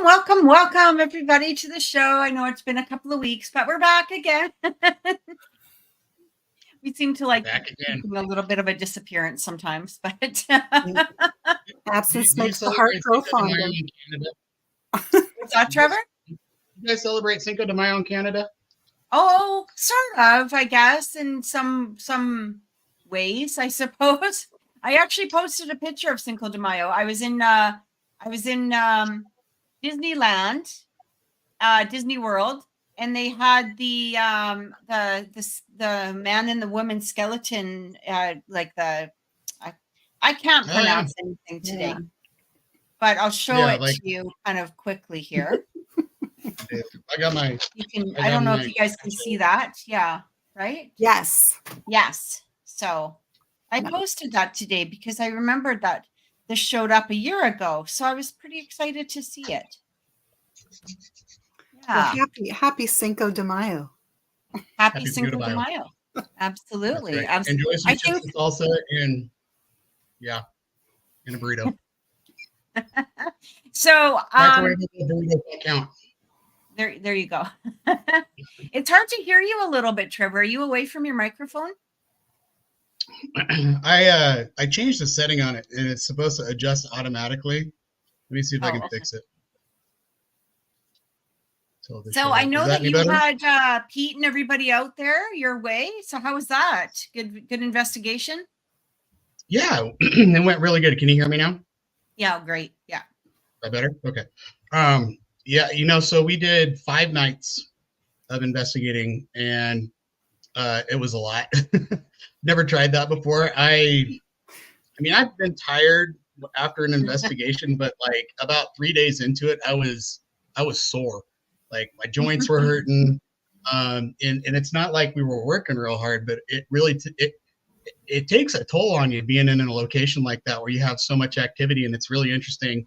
Welcome, everybody, to the show. I know it's been a couple of weeks, but we're back again. We seem to like a little bit of a disappearance sometimes, but absence makes the heart grow fonder. What's that, Trevor? You guys celebrate Cinco de Mayo in Canada? Oh, sort of, I guess, in some ways, I suppose. I actually posted a picture of Cinco de Mayo. I was in Disneyland, Disney World, and they had the man and the woman skeleton, I can't pronounce anything today, but I'll show it to you kind of quickly here. I got my. I don't know if you guys can see that. Yeah, right? Yes. So I posted that today because I remembered that this showed up a year ago, so I was pretty excited to see it. Yeah. Well, happy Cinco de Mayo. Happy Cinco de Mayo. Absolutely. Right. Enjoy some chips and salsa and a burrito. So burrito count. There you go. It's hard to hear you a little bit, Trevor. Are you away from your microphone? I changed the setting on it, and it's supposed to adjust automatically. Let me see if I can fix it. So I know that you had Pete and everybody out there your way. So how was that? Good investigation? Yeah, it went really good. Can you hear me now? Yeah, great. Yeah. Is that better? Okay. Yeah, so we did 5 nights of investigating, and it was a lot. Never tried that before. I mean, I've been tired after an investigation, but like about 3 days into it, I was sore. Like my joints were hurting. And it's not like we were working real hard, but it really, it takes a toll on you being in a location like that where you have so much activity, and it's really interesting,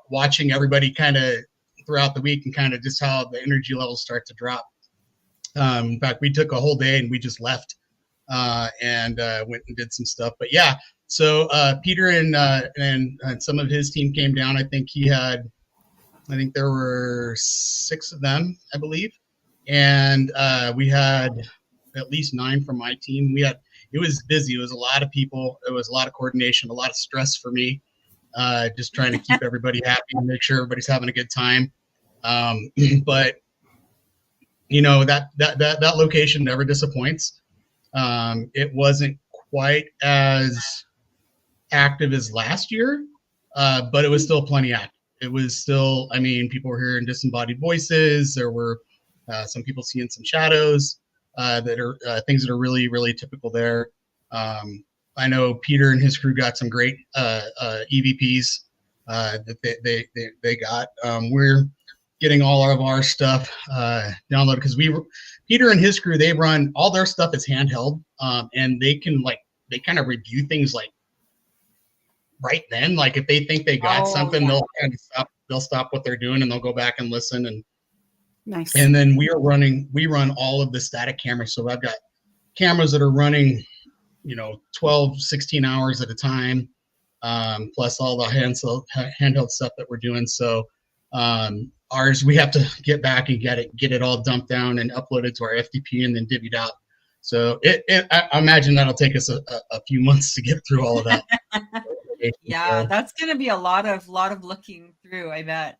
watching everybody kind of throughout the week and kind of just how the energy levels start to drop. In fact, we took a whole day and we just left and went and did some stuff. But yeah, so Peter and some of his team came down. I think there were 6 of them, I believe. And we had at least 9 from my team. It was busy. It was a lot of people. It was a lot of coordination, a lot of stress for me, just trying to keep everybody happy and make sure everybody's having a good time. But that location never disappoints. It wasn't quite as active as last year, but it was still plenty active. It was still, people were hearing disembodied voices. There were some people seeing some shadows that are things that are really, really typical there. I know Peter and his crew got some great EVPs that they got. We're getting all of our stuff downloaded because Peter and his crew, they run all their stuff is handheld, and they kind of review things like right then. Like if they think they got something, they'll kind of stop. They'll stop what they're doing and they'll go back and listen. And nice. And then we run all of the static cameras. So I've got cameras that are running, 12, 16 hours at a time, plus all the handheld stuff that we're doing. So ours, we have to get back and get it all dumped down and uploaded to our FTP and then divvied out. So I imagine that'll take us a few months to get through all of that. Yeah, that's going to be a lot of looking through, I bet.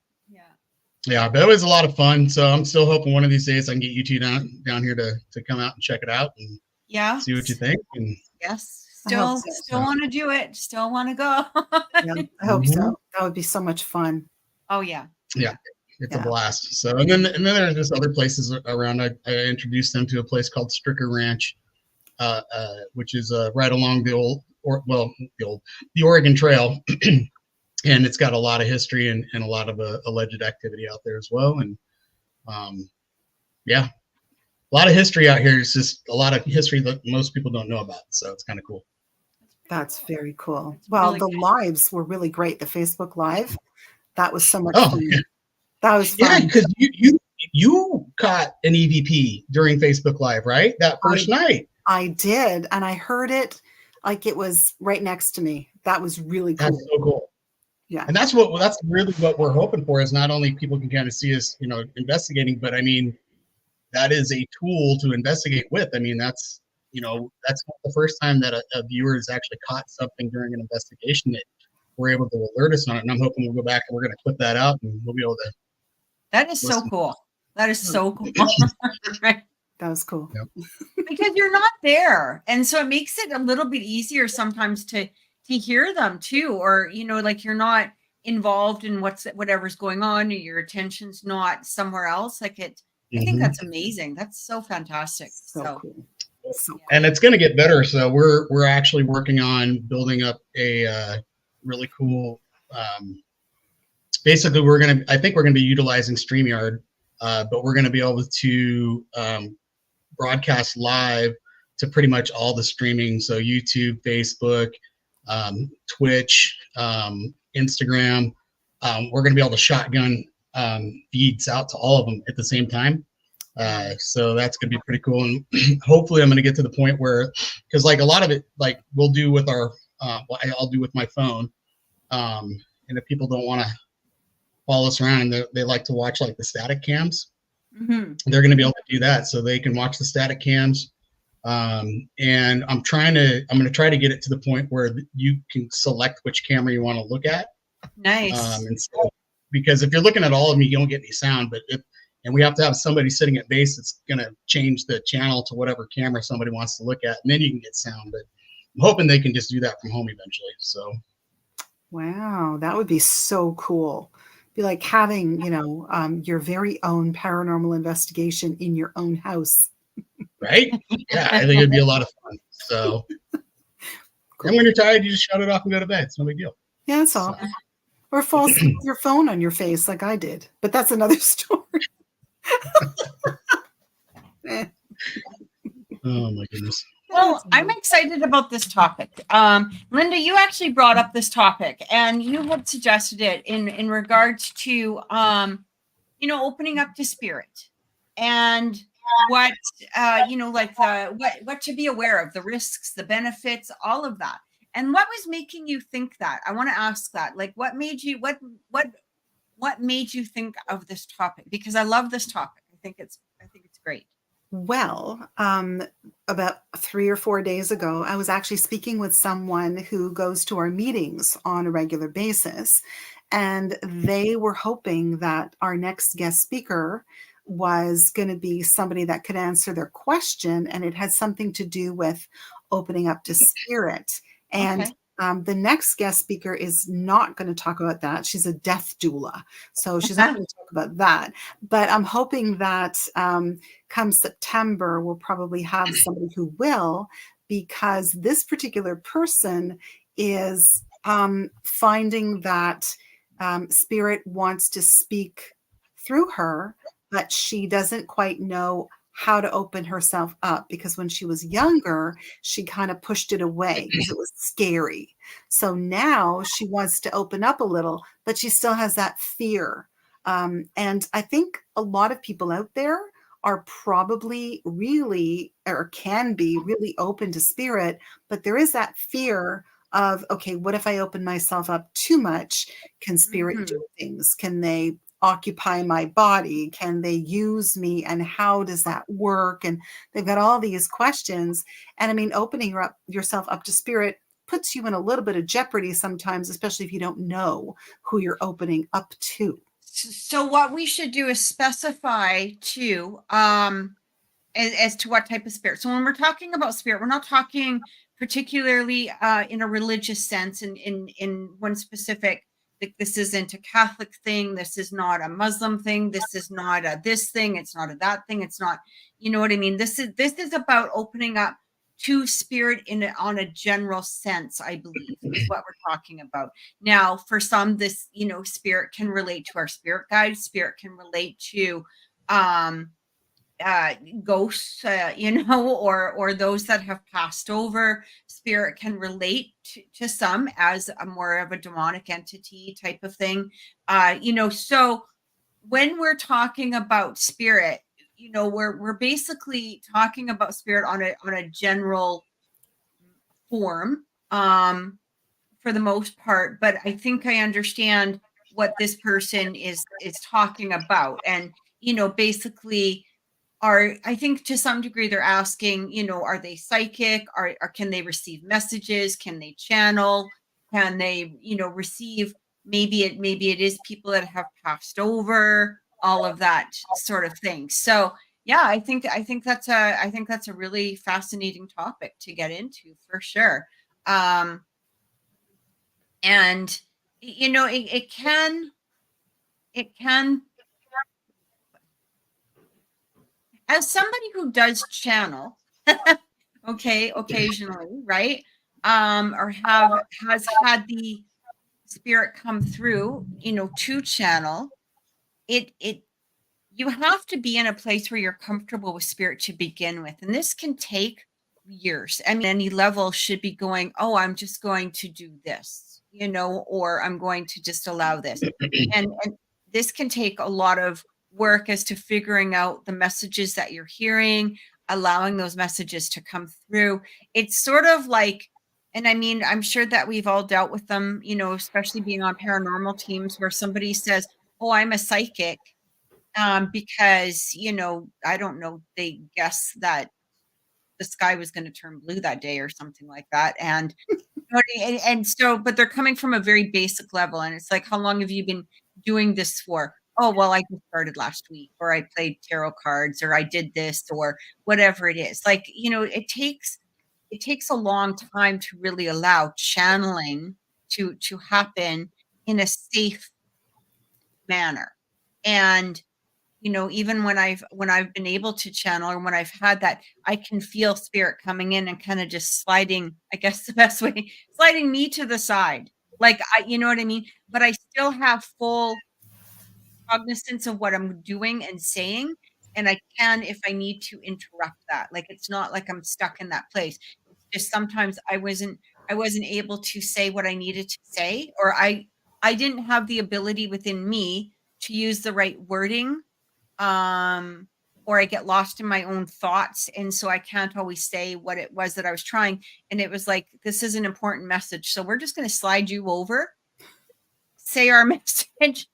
Yeah, but it was a lot of fun. So I'm still hoping one of these days I can get you two down here to come out and check it out and see what you think. And yes, still want to do it. Still want to go. Yeah, I hope so. That would be so much fun. Oh yeah. Yeah. It's a blast. So and then there's just other places around. I introduced them to a place called Stricker Ranch, which is right along the Oregon Trail, and it's got a lot of history and a lot of alleged activity out there as well. And a lot of history out here. It's just a lot of history that most people don't know about. So it's kind of cool. That's very cool. Well, really the lives were really great. The Facebook Live, that was so much fun. Yeah. That was fun. Yeah, because you caught an EVP during Facebook Live, right? That first night. I did, and I heard it like it was right next to me. That was really cool. That's so cool. Yeah. And that's really what we're hoping for, is not only people can kind of see us, investigating, but I mean, that is a tool to investigate with. I mean, that's not the first time that a viewer has actually caught something during an investigation that we're able to alert us on it. And I'm hoping we'll go back and we're going to clip that out and we'll be able to. That is so cool. That is so cool. Right? That was cool. Yep. Because you're not there. And so it makes it a little bit easier sometimes to hear them too. Or, like you're not involved in whatever's going on, or your attention's not somewhere else. Like I think that's amazing. That's so fantastic. So cool. So cool. And it's going to get better. So we're actually working on building up a really cool. Basically, I think we're going to be utilizing StreamYard, but we're going to be able to broadcast live to pretty much all the streaming. So YouTube, Facebook, Twitch, Instagram. We're going to be able to shotgun feeds out to all of them at the same time. So that's going to be pretty cool. And hopefully I'm going to get to the point where, because like a lot of it, like we'll do with our, I'll do with my phone. And if people don't want to follow us around and they like to watch like the static cams, they're going to be able to do that. So they can watch the static cams. And I'm going to try to get it to the point where you can select which camera you want to look at. Nice. And so, because if you're looking at all of them, you don't get any sound, and we have to have somebody sitting at base that's going to change the channel to whatever camera somebody wants to look at, and then you can get sound. But I'm hoping they can just do that from home eventually. So, wow, that would be so cool. Be like having, your very own paranormal investigation in your own house. Right? Yeah, I think it'd be a lot of fun. So, and when you're tired, you just shut it off and go to bed. It's no big deal. Yeah, that's all. Or fall asleep with your phone on your face like I did. But that's another story. Oh my goodness. Well, I'm excited about this topic. Lynda, you actually brought up this topic, and you had suggested it in regards to, opening up to spirit, and what, what to be aware of, the risks, the benefits, all of that. And what was making you think that? I want to ask that. Like, what made you think of this topic? Because I love this topic. I think it's great. Well, about 3 or 4 days ago, I was actually speaking with someone who goes to our meetings on a regular basis, and they were hoping that our next guest speaker was going to be somebody that could answer their question, and it had something to do with opening up to spirit. And okay. The next guest speaker is not going to talk about that. She's a death doula, so she's not going to talk about that. But I'm hoping that come September, we'll probably have somebody who will, because this particular person is finding that spirit wants to speak through her, but she doesn't quite know how to open herself up, because when she was younger, she kind of pushed it away because it was scary. So now she wants to open up a little, but she still has that fear. And I think a lot of people out there are probably really, or can be really open to spirit, but there is that fear of, okay, what if I open myself up too much? Can spirit do things? Can they occupy my body? Can they use me? And how does that work? And they've got all these questions. And I mean, opening yourself up to spirit puts you in a little bit of jeopardy sometimes, especially if you don't know who you're opening up to. So what we should do is specify too, as to what type of spirit. So when we're talking about spirit, we're not talking particularly in a religious sense, in one specific. Like, this isn't a Catholic thing. This is not a Muslim thing. This is not a this thing. It's not a that thing. It's not, you know what I mean? This is about opening up to spirit on a general sense, I believe, is what we're talking about. Now, for some, this, spirit can relate to our spirit guides. Spirit can relate to ghosts, or those that have passed over. Spirit can relate to some as a more of a demonic entity type of thing. So when we're talking about spirit, we're basically talking about spirit on a general form, for for the most part, but I think I understand what this person is talking about. And, basically I think to some degree they're asking, are they psychic? Or can they receive messages? Can they channel? Can they, receive, maybe it is people that have passed over, all of that sort of thing. So yeah, I think that's a really fascinating topic to get into for sure. And it can, as somebody who does channel, okay, occasionally, right? Or has had the spirit come through, to channel it. You have to be in a place where you're comfortable with spirit to begin with, and this can take years. I mean, any level should be going, oh, I'm just going to do this, or I'm going to just allow this, and this can take a lot of work as to figuring out the messages that you're hearing, allowing those messages to come through. It's sort of like, and I mean, I'm sure that we've all dealt with them, especially being on paranormal teams where somebody says, oh, I'm a psychic, because, I don't know, they guess that the sky was going to turn blue that day or something like that. And, and so, but they're coming from a very basic level. And it's like, how long have you been doing this for? Oh, well, I just started last week, or I played tarot cards, or I did this, or whatever it is. Like, it takes a long time to really allow channeling to happen in a safe manner. And even when I've been able to channel, or when I've had that, I can feel spirit coming in and kind of just sliding, I guess the best way, sliding me to the side. Like, you know what I mean? But I still have full cognizance of what I'm doing and saying. And I can, if I need to, interrupt that. Like, it's not like I'm stuck in that place. It's just sometimes I wasn't able to say what I needed to say, or I didn't have the ability within me to use the right wording, or I get lost in my own thoughts, and so I can't always say what it was that I was trying. And it was like, this is an important message, so we're just going to slide you over, say our message,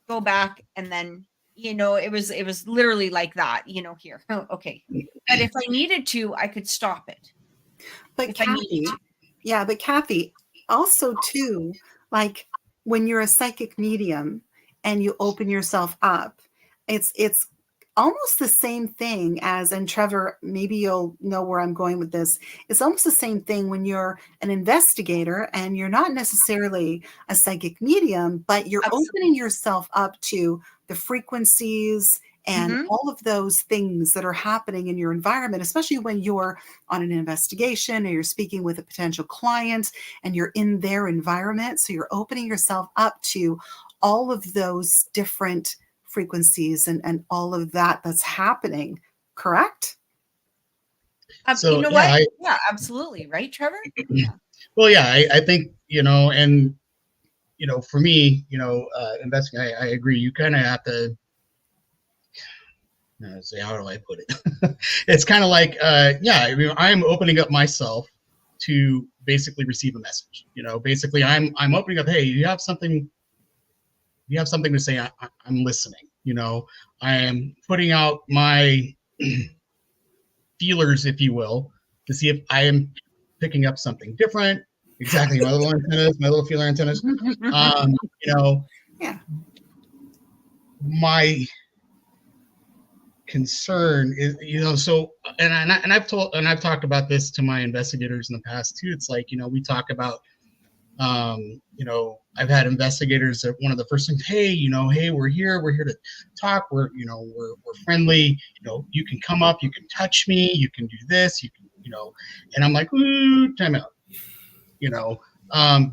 go back, and then it was literally like that. Here, oh, okay. But if I needed to, I could stop it. But Kathy, yeah, but Kathy, also too, like when you're a psychic medium and you open yourself up, it's almost the same thing as, and Trevor, maybe you'll know where I'm going with this. It's almost the same thing when you're an investigator and you're not necessarily a psychic medium, but you're opening yourself up to the frequencies and all of those things that are happening in your environment, especially when you're on an investigation or you're speaking with a potential client and you're in their environment. So you're opening yourself up to all of those different frequencies and all of that's happening, correct? So, you know yeah, what? Yeah, absolutely. Right, Trevor? Yeah. Well, yeah, I think, and, for me, investing, I agree. You kind of have to, say, how do I put it? It's kind of like, yeah, I mean, I'm opening up myself to basically receive a message. Basically I'm opening up, hey, you have something to say, I'm listening. I am putting out my feelers, if you will, to see if I am picking up something different. Exactly, my little antennas, my little feeler antennas. Yeah. My concern is, so, and I've talked about this to my investigators in the past too. It's like, we talk about, I've had investigators that one of the first things, hey, hey, we're here to talk. We're friendly. You can come up, you can touch me, you can do this, you can, and I'm like, ooh, time out.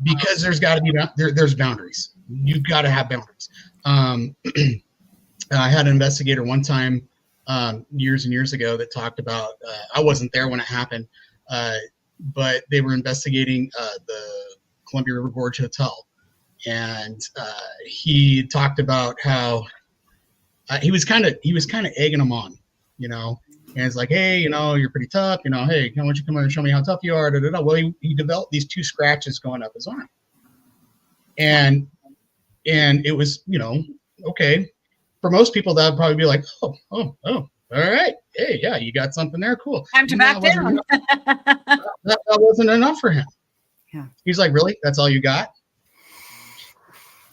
Because there's got to be there's boundaries. You've got to have boundaries. I had an investigator one time, years and years ago, that talked about. I wasn't there when it happened, but they were investigating the Columbia River Gorge Hotel, and he talked about how he was kind of egging them on, and it's like, hey, you're pretty tough, hey, why don't you come over and show me how tough you are? Da, da, da. Well, he developed these 2 scratches going up his arm, And it was, okay. For most people, that would probably be like, oh, all right. Hey, yeah, you got something there. Cool. Time to back down. That wasn't enough for him. Yeah. He's like, really? That's all you got?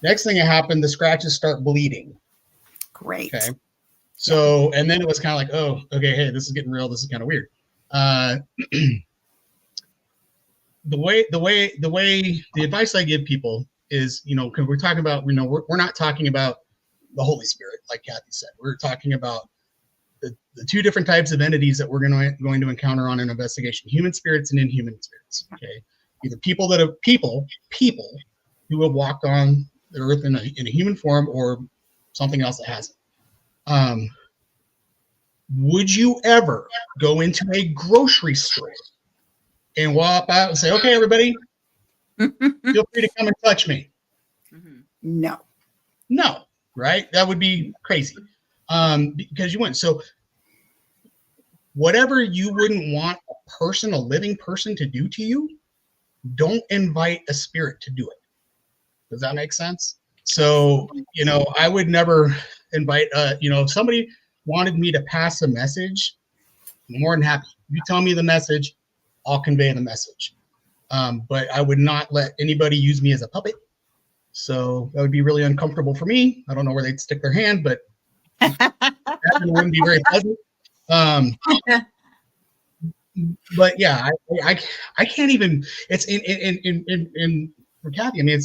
Next thing that happened, the scratches start bleeding. Great. Okay. So, and then it was kind of like, oh, okay, hey, this is getting real. This is kind of weird. The advice I give people is, because we're talking about, we're not talking about the Holy Spirit, like Kathy said. We're talking about the two different types of entities that we're going to encounter on an investigation: human spirits and inhuman spirits. Okay, either people who have walked on the earth in a human form, or something else that hasn't. Would you ever go into a grocery store and walk out and say, okay, everybody, feel free to come and touch me? No. No, right? That would be crazy. Because you wouldn't. So whatever you wouldn't want a living person to do to you, don't invite a spirit to do it. Does that make sense? So, I would never invite, if somebody wanted me to pass a message, I'm more than happy. You tell me the message, I'll convey the message. But I would not let anybody use me as a puppet. So that would be really uncomfortable for me. I don't know where they'd stick their hand, but that wouldn't be very pleasant. But yeah, I can't even. It's in for Kathy. I mean,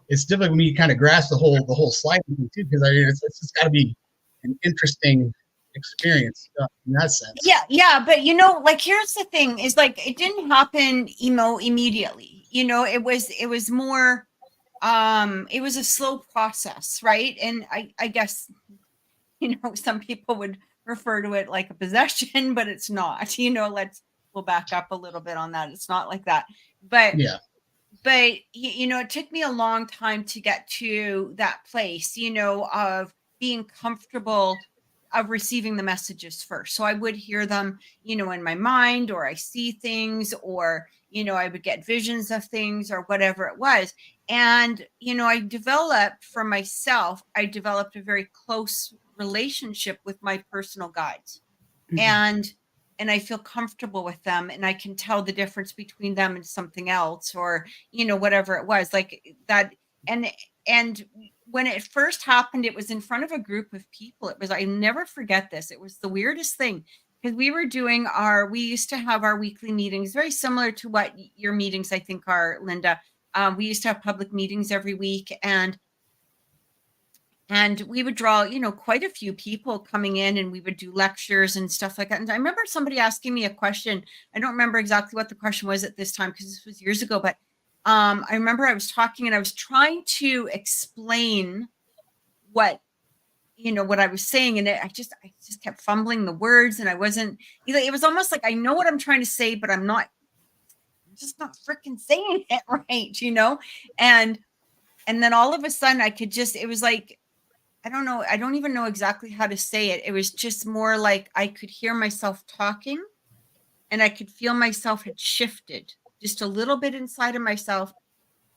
it's difficult for me to kind of grasp the whole slide thing too, because it's just got to be an interesting experience in that sense. Yeah, but here's the thing: is like it didn't happen, immediately. It was more. It was a slow process, right? And I guess, some people would refer to it like a possession, but it's not. We'll back up a little bit on that. It's not like that. But yeah. But it took me a long time to get to that place, of being comfortable of receiving the messages first. So I would hear them, in my mind, or I see things, or, I would get visions of things, or whatever it was. And, I developed a very close relationship with my personal guides. Mm-hmm. And I feel comfortable with them, and I can tell the difference between them and something else, or, whatever it was like that. And when it first happened, it was in front of a group of people. I never forget this. It was the weirdest thing, because we used to have our weekly meetings, very similar to what your meetings, I think, are, Lynda. We used to have public meetings every week, and we would draw, quite a few people coming in, and we would do lectures and stuff like that. And I remember somebody asking me a question. I don't remember exactly what the question was at this time, because this was years ago, but I remember I was talking, and I was trying to explain what I was saying. And I just kept fumbling the words, and I wasn't, it was almost like I know what I'm trying to say, but I'm just not freaking saying it right, and then all of a sudden it was like, I don't know. I don't even know exactly how to say it. It was just more like I could hear myself talking, and I could feel myself had shifted just a little bit inside of myself.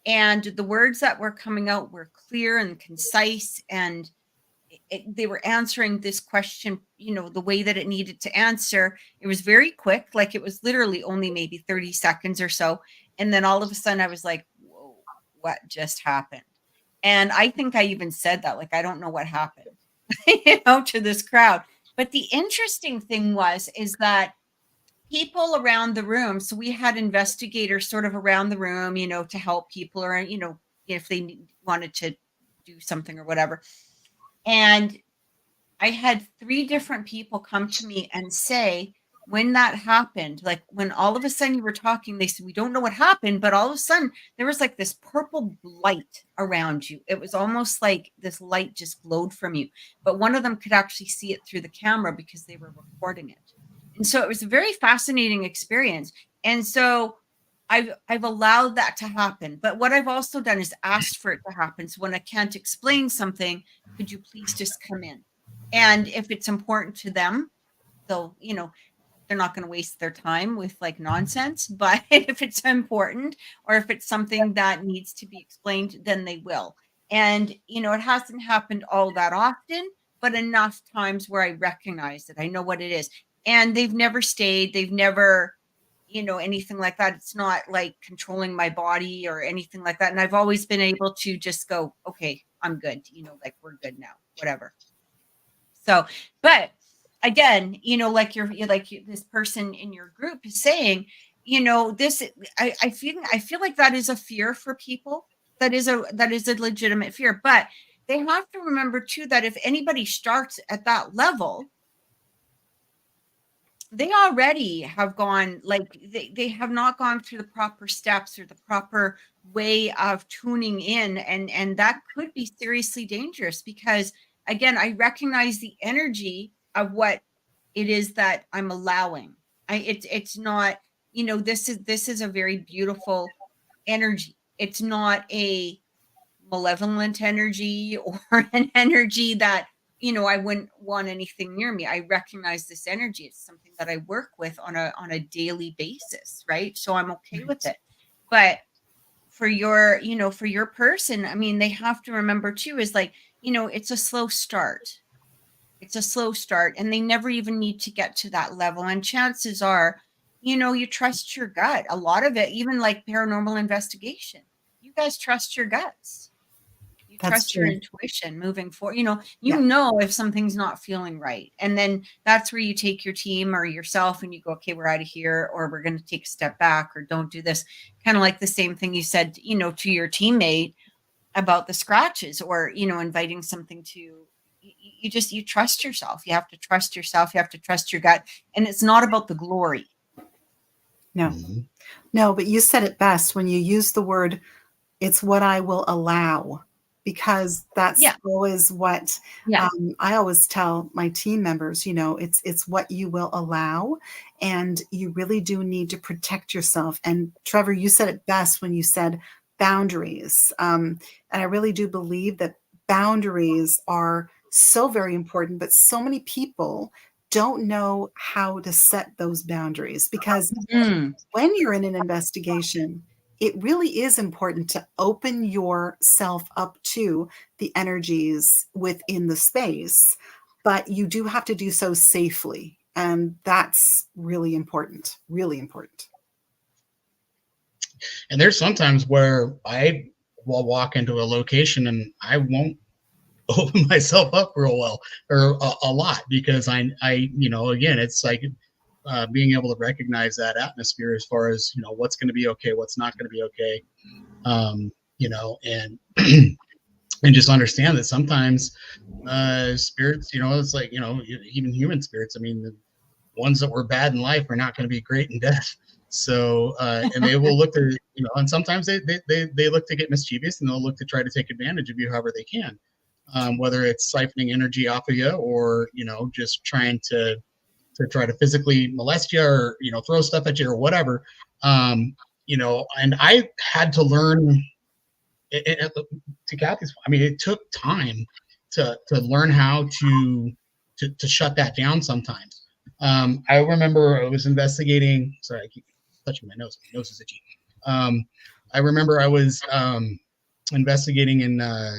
And the words that were coming out were clear and concise, and they were answering this question, the way that it needed to answer. It was very quick. Like, it was literally only maybe 30 seconds or so. And then all of a sudden I was like, whoa, what just happened? And I think I even said that, like, I don't know what happened, to this crowd. But the interesting thing is that people around the room, so we had investigators sort of around the room, to help people, or, if they wanted to do something or whatever. And I had 3 different people come to me and say, when that happened, like when all of a sudden you were talking, they said, we don't know what happened, but all of a sudden there was like this purple light around you. It was almost like this light just glowed from you. But one of them could actually see it through the camera because they were recording it. And so it was a very fascinating experience. And so I've allowed that to happen. But what I've also done is asked for it to happen. So when I can't explain something, could you please just come in? And if it's important to them, they'll, they're not going to waste their time with like nonsense. But if it's important or if it's something that needs to be explained, then they will. And, it hasn't happened all that often, but enough times where I recognize it. I know what it is. And they've never stayed. They've never, anything like that. It's not like controlling my body or anything like that. And I've always been able to just go, okay, I'm good. Like we're good now, whatever. So, but again, this person in your group is saying, this, I feel like that is a fear for people. That is a legitimate fear, but they have to remember too, that if anybody starts at that level, they already have gone, like they have not gone through the proper steps or the proper way of tuning in. And that could be seriously dangerous because again, I recognize the energy of what it is that I'm allowing. It's not, this is a very beautiful energy. It's not a malevolent energy or an energy that, I wouldn't want anything near me. I recognize this energy. It's something that I work with on a daily basis, right? So I'm okay with it. But for your, for your person, I mean, they have to remember too, is like, it's a slow start. It's a slow start, and they never even need to get to that level. And chances are, you trust your gut. A lot of it, even like paranormal investigation, you guys trust your guts. You That's trust your true. intuition moving forward. Yeah. Know if something's not feeling right. And then that's where you take your team or yourself and you go, okay, we're out of here, or we're going to take a step back, or don't do this. Kind of like the same thing you said, to your teammate about the scratches, or, inviting something to, you trust yourself. You have to trust yourself. You have to trust your gut. And it's not about the glory. No, no, but you said it best when you use the word, it's what I will allow, because that's always what I always tell my team members, it's what you will allow, and you really do need to protect yourself. And Trevor, you said it best when you said boundaries. And I really do believe that boundaries are so very important, but so many people don't know how to set those boundaries, because when you're in an investigation, it really is important to open yourself up to the energies within the space, but you do have to do so safely. And that's really important, really important. And there's sometimes where I will walk into a location and I won't open myself up real well, or a lot, because I again, it's like being able to recognize that atmosphere as far as, what's going to be okay, what's not going to be okay, and and just understand that sometimes spirits, it's like, even human spirits, I mean, the ones that were bad in life are not going to be great in death. So and they will look to, and sometimes they look to get mischievous, and they'll look to try to take advantage of you however they can, whether it's siphoning energy off of you, or just trying to try to physically molest you, or throw stuff at you, or whatever. And I had to learn to Kathy's. I mean, it took time to learn how to shut that down sometimes. I remember I was investigating. Sorry, I keep touching my nose. My nose is itchy. I remember I was investigating in the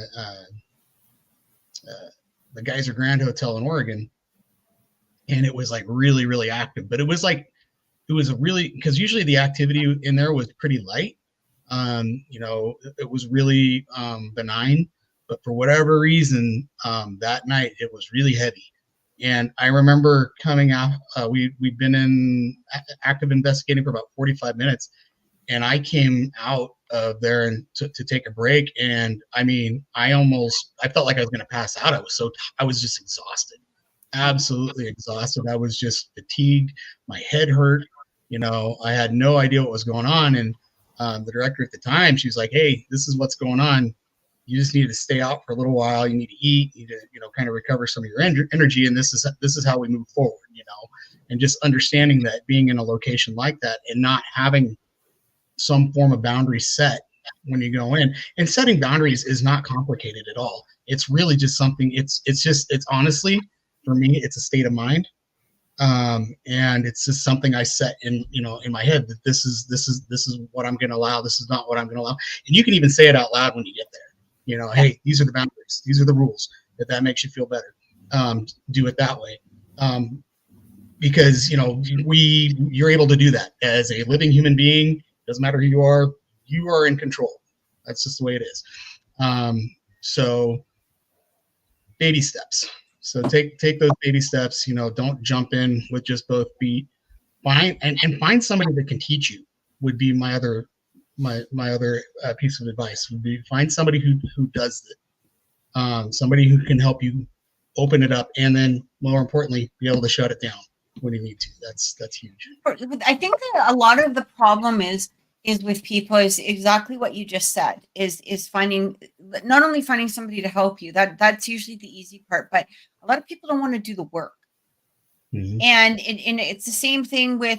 Geyser Grand Hotel in Oregon, and it was like really, really active. But it was because usually the activity in there was pretty light. It was really benign, but for whatever reason, that night it was really heavy. And I remember coming out, we'd been in active investigating for about 45 minutes. And I came out of there and to take a break. And I mean, I felt like I was going to pass out. I was just exhausted, absolutely exhausted. I was just fatigued. My head hurt. I had no idea what was going on. And the director at the time, she was like, "Hey, this is what's going on. You just need to stay out for a little while. You need to eat. You need to, kind of recover some of your energy. And this is how we move forward, and just understanding that being in a location like that and not having some form of boundary set when you go in, and setting boundaries is not complicated at all. It's really just something, it's honestly, for me, it's a state of mind. And it's just something I set in, in my head, that this is what I'm going to allow. This is not what I'm going to allow. And you can even say it out loud when you get there. Hey, these are the boundaries. These are the rules. If that makes you feel better, do it that way. Because you're able to do that as a living human being. Doesn't matter who you are in control. That's just the way it is. So baby steps. So take those baby steps. Don't jump in with just both feet. Find somebody that can teach you. Would be my other piece of advice. Would be find somebody who does it. Somebody who can help you open it up, and then more importantly, be able to shut it down when you need to. That's huge. I think that a lot of the problem is with people is exactly what you just said, is finding, not only finding somebody to help you, that's usually the easy part, but a lot of people don't want to do the work. Mm-hmm. And it's the same thing with,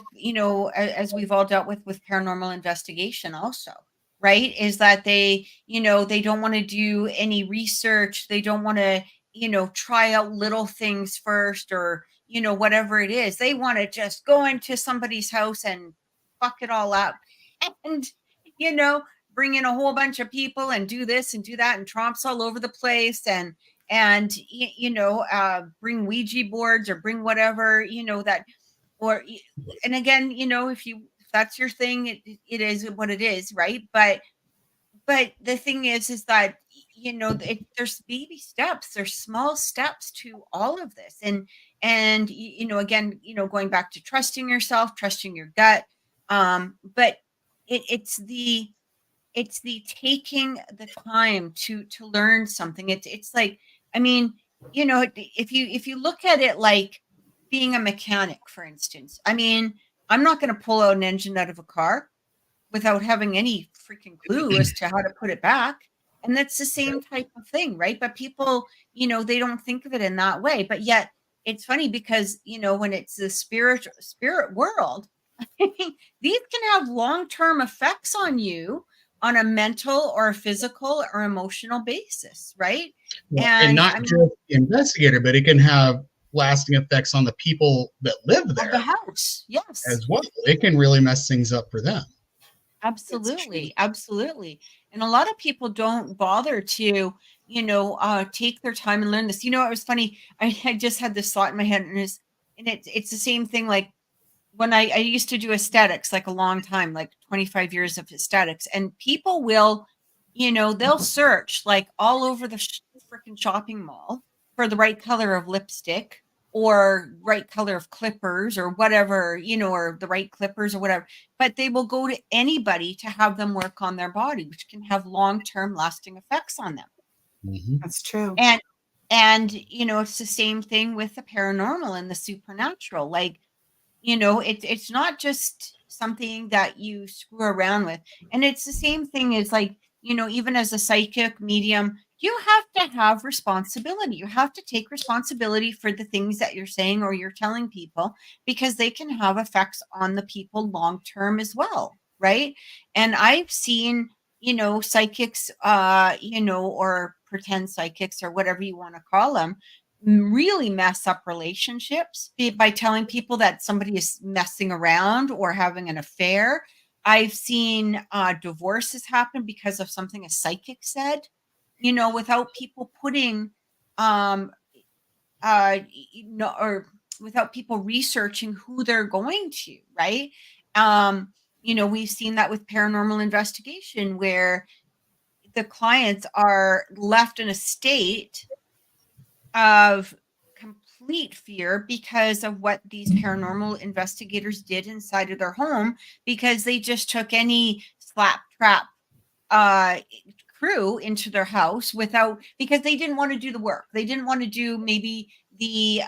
as we've all dealt with paranormal investigation also, right? Is that they don't want to do any research. They don't want to, try out little things first, or, whatever it is. They want to just go into somebody's house and fuck it all up. And, bring in a whole bunch of people and do this and do that and tromps all over the place, and bring Ouija boards or bring whatever, that, or, and again, if that's your thing, it is what it is. Right. But the thing is that, there's baby steps, there's small steps to all of this. And, again, going back to trusting yourself, trusting your gut. But it's the taking the time to learn something. It's like, I mean, if you look at it like being a mechanic, for instance, I mean, I'm not going to pull out an engine out of a car without having any freaking clue as to how to put it back. And that's the same type of thing, right? But people, they don't think of it in that way. But yet it's funny because, when it's the spirit world, these can have long-term effects on you on a mental or a physical or emotional basis, right? And not just the investigator, but it can have lasting effects on the people that live there, the house. Yes, as well. It can really mess things up for them. Absolutely. And a lot of people don't bother to, take their time and learn this. It was funny. I had just had this thought in my head, and it's the same thing. Like when I used to do aesthetics, like a long time, like 25 years of aesthetics, and people will, they'll search like all over the freaking shopping mall for the right color of lipstick, or right color of clippers, or whatever, or the right clippers or whatever. But they will go to anybody to have them work on their body, which can have long-term lasting effects on them. Mm-hmm. That's true. And it's the same thing with the paranormal and the supernatural. Like, it's not just something that you screw around with. And it's the same thing as like, even as a psychic medium, you have to have responsibility. You have to take responsibility for the things that you're saying or you're telling people, because they can have effects on the people long term as well. Right. And I've seen, psychics, or pretend psychics, or whatever you want to call them, really mess up relationships by telling people that somebody is messing around or having an affair. I've seen divorces happen because of something a psychic said, without people putting, or without people researching who they're going to, right? We've seen that with paranormal investigation, where the clients are left in a state of complete fear because of what these paranormal investigators did inside of their home, because they just took any slap trap crew into their house because they didn't want to do the work. They didn't want to do maybe the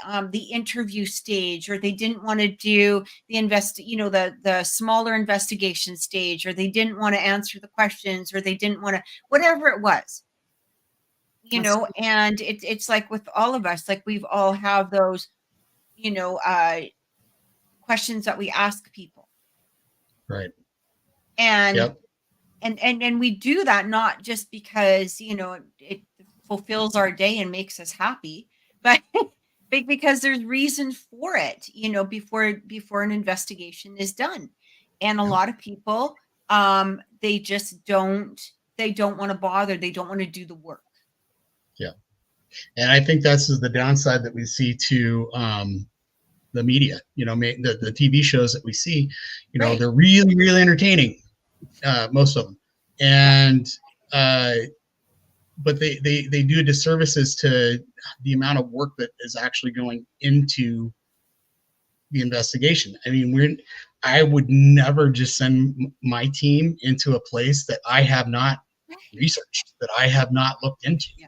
interview stage, or they didn't want to do the smaller investigation stage, or they didn't want to answer the questions, or they didn't want to, whatever it was. And it's like with all of us, like we've all have those, questions that we ask people. Right. And, yep. and we do that not just because, it fulfills our day and makes us happy, but because there's reason for it, before an investigation is done. And a Yeah. lot of people, they just they don't want to bother. They don't want to do the work. Yeah. And I think that's the downside that we see to the media, the TV shows that we see, Right. they're really, really entertaining, most of them. And, but they do disservices to the amount of work that is actually going into the investigation. I mean, I would never just send my team into a place that I have not researched, that I have not looked into. Yeah.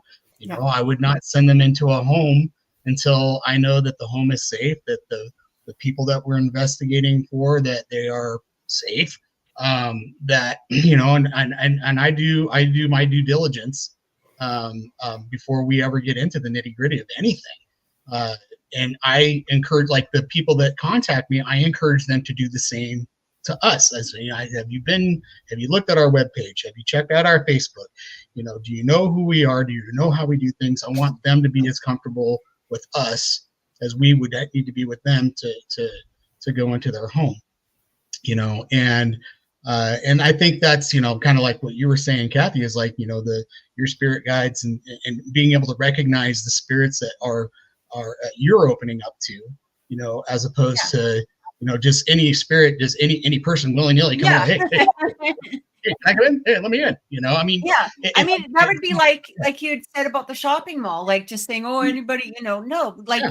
I would not send them into a home until I know that the home is safe, that the people that we're investigating for, that they are safe, that and I do my due diligence before we ever get into the nitty gritty of anything. And I encourage, like, the people that contact me, I encourage them to do the same to us. As have you looked at our webpage? Have you checked out our Facebook? Do you know who we are? Do you know how we do things? I want them to be as comfortable with us as we would need to be with them to go into their home. And I think that's kind of like what you were saying, Kathy, is like your spirit guides and being able to recognize the spirits that are you're opening up to, as opposed to just any spirit, just any person willy-nilly coming in. Hey, can I come in? Hey, let me in. I mean, that would be like you had said about the shopping mall, like just saying, oh, anybody, no, like,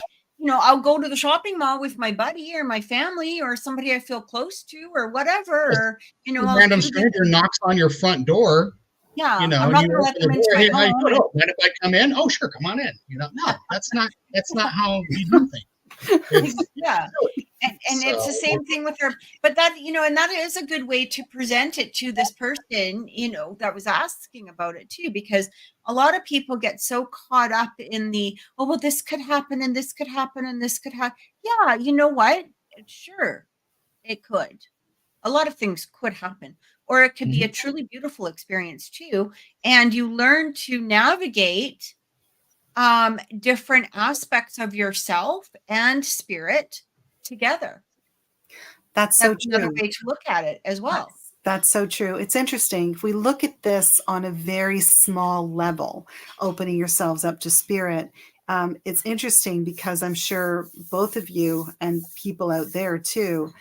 I'll go to the shopping mall with my buddy or my family or somebody I feel close to or whatever, or, a random stranger knocks on your front door. I'm not going to let them into my home. Oh, mind if I come in? Oh, sure, come on in. No, that's not how we do things. And it's the same thing with her, but that, and that is a good way to present it to this person, that was asking about it too, because a lot of people get so caught up in the, oh, well, this could happen and this could happen and this could happen. Yeah. You know what? Sure. It could. A lot of things could happen, or it could be a truly beautiful experience too. And you learn to navigate different aspects of yourself and spirit together. That's so true. Another way to look at it as well. That's so true. It's interesting. If we look at this on a very small level, opening yourselves up to spirit, it's interesting because I'm sure both of you and people out there too,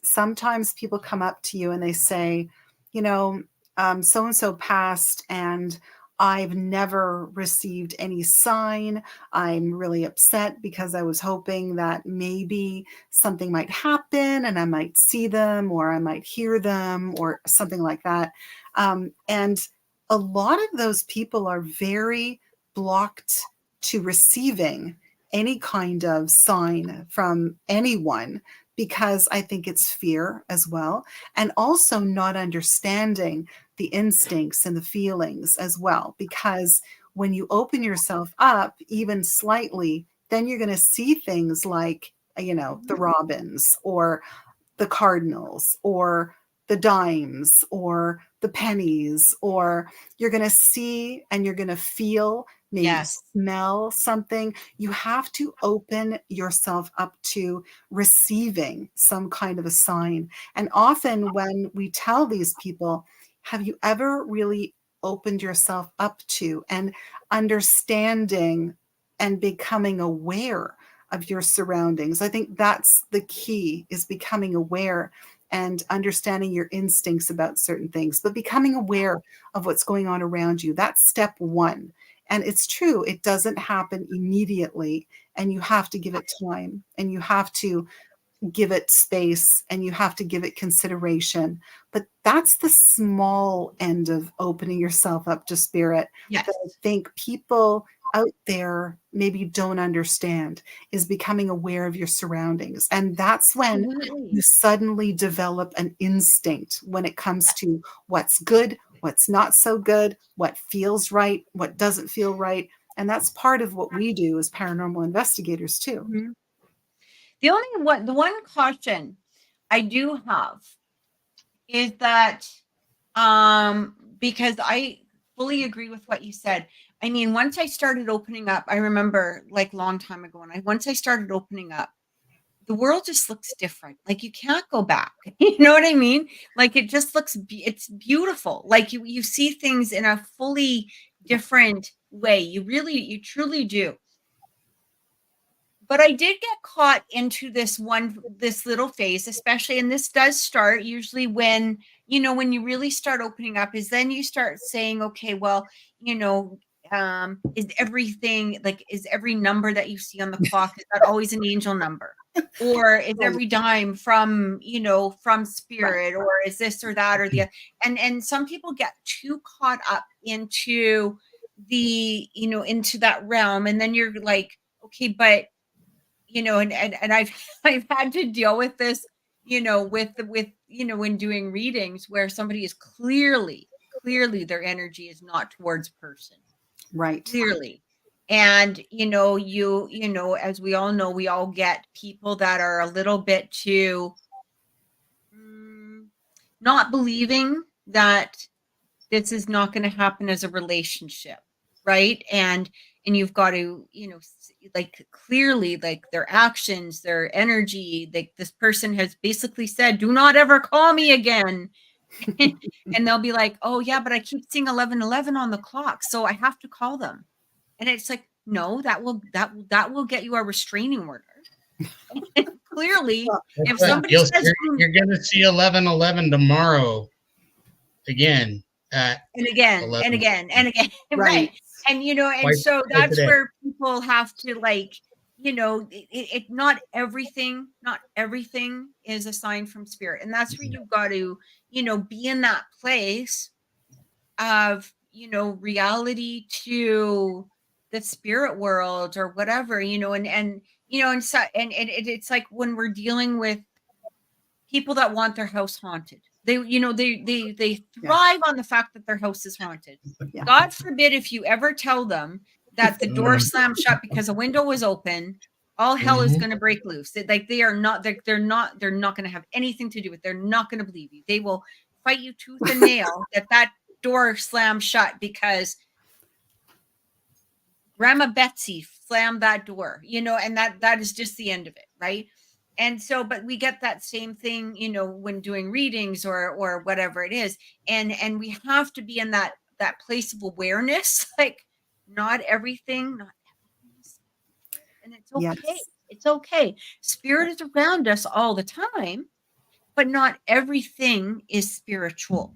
sometimes people come up to you and they say, so-and-so passed and I've never received any sign. I'm really upset because I was hoping that maybe something might happen and I might see them or I might hear them or something like that. And a lot of those people are very blocked to receiving any kind of sign from anyone, because I think it's fear as well. And also not understanding the instincts and the feelings as well. Because when you open yourself up even slightly, then you're going to see things like, the robins or the cardinals or the dimes or the pennies, or you're going to see and you're going to feel, maybe smell something. You have to open yourself up to receiving some kind of a sign. And often when we tell these people, have you ever really opened yourself up to and understanding and becoming aware of your surroundings? I think that's the key, is becoming aware and understanding your instincts about certain things, but becoming aware of what's going on around you. That's step one. And it's true, it doesn't happen immediately, and you have to give it time, and you have to give it space, and you have to give it consideration. But that's the small end of opening yourself up to spirit that I think people out there maybe don't understand, is becoming aware of your surroundings. And that's when you suddenly develop an instinct when it comes to what's good, what's not so good, what feels right, what doesn't feel right. And that's part of what we do as paranormal investigators too. Mm-hmm. The one caution I do have is that, because I fully agree with what you said. I mean, once I started opening up, I remember like long time ago, and once I started opening up, the world just looks different. Like you can't go back. You know what I mean? Like it just looks, it's beautiful. Like you see things in a fully different way. You truly do. But I did get caught into this little phase, especially, and this does start usually when, when you really start opening up, is then you start saying, okay, well, is every number that you see on the clock, is that always an angel number? Or is every dime from spirit, or is this or that or the other? And some people get too caught up into into that realm, and then you're like, okay, but and I've had to deal with this, when doing readings where somebody is clearly their energy is not towards person. Right. Clearly. And, as we all know, we all get people that are a little bit too not believing that this is not going to happen as a relationship. Right. And you've got to, like clearly, like their actions, their energy, like this person has basically said, do not ever call me again. And they'll be like, oh yeah, but I keep seeing 11:11 on the clock, so I have to call them. And it's like, no, that will get you a restraining order. Clearly, if somebody says you're going to see 11:11 tomorrow again. And again, 11. and again, and again. Right. Right. And, and so that's where people have to like, not everything is a sign from spirit. And that's where you've got to, be in that place of, reality to the spirit world or whatever, and it's like when we're dealing with people that want their house haunted. They thrive on the fact that their house is haunted. Yeah. God forbid if you ever tell them that the door slammed shut because a window was open, all hell is going to break loose. They're not going to have anything to do with it. They're not going to believe you. They will fight you tooth and nail that door slammed shut because Grandma Betsy slammed that door, and that is just the end of it, right? And so, but we get that same thing, when doing readings or whatever it is. And we have to be in that place of awareness, like not everything is, and it's okay. Yes. It's okay. Spirit is around us all the time, but not everything is spiritual.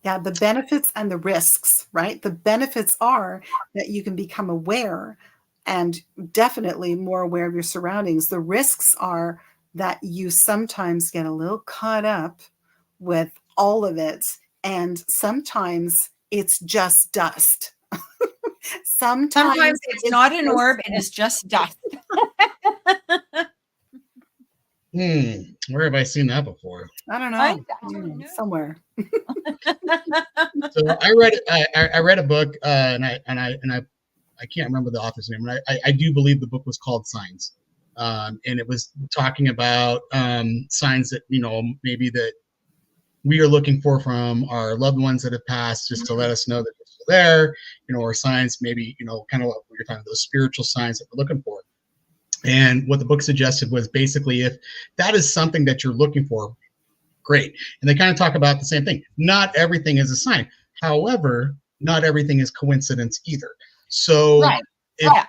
Yeah, the benefits and the risks, right? The benefits are that you can become aware and definitely more aware of your surroundings. The risks are that you sometimes get a little caught up with all of it, and sometimes it's just dust. Sometimes it's not an orb, it is just dust. Where have I seen that before? I don't know. I don't know. Somewhere. So I read a book, and I can't remember the author's name. But I do believe the book was called Signs, and it was talking about signs that maybe that we are looking for from our loved ones that have passed, just to let us know that they're still there, or signs, maybe kind of what you're talking about, those spiritual signs that we're looking for. And what the book suggested was basically, if that is something that you're looking for, great. And they kind of talk about the same thing. Not everything is a sign. However, not everything is coincidence either. So right.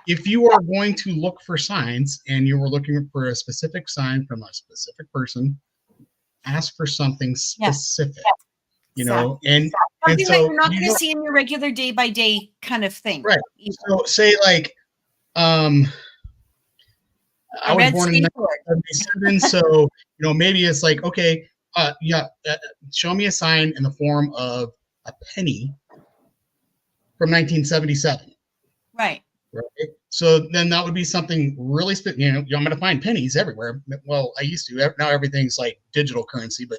if you are going to look for signs and you were looking for a specific sign from a specific person, ask for something specific, and something so that you're not going to see in your regular day by day kind of thing. Right. So say like, I was born in 1977, so maybe it's like, okay, show me a sign in the form of a penny from 1977. Right. So then that would be something really I'm going to find pennies everywhere. Well, I used to. Now everything's like digital currency, but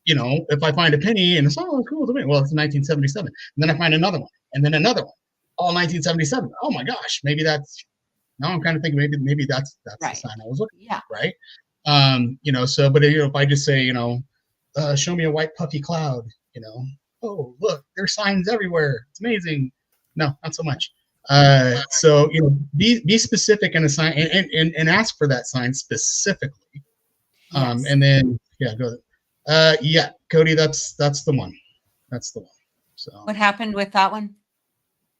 if I find a penny and it's cool to me, well, it's 1977, and then I find another one, and then another one, all 1977. Oh my gosh, maybe that's. Now I'm kind of thinking maybe that's right. The sign I was looking for, right? So, but if I just say, show me a white puffy cloud, oh, look, there's signs everywhere. It's amazing. No, not so much. So, be specific and assign and ask for that sign specifically. Yes. And then, yeah, go. Yeah, Cody, that's the one. That's the one. So What happened with that one?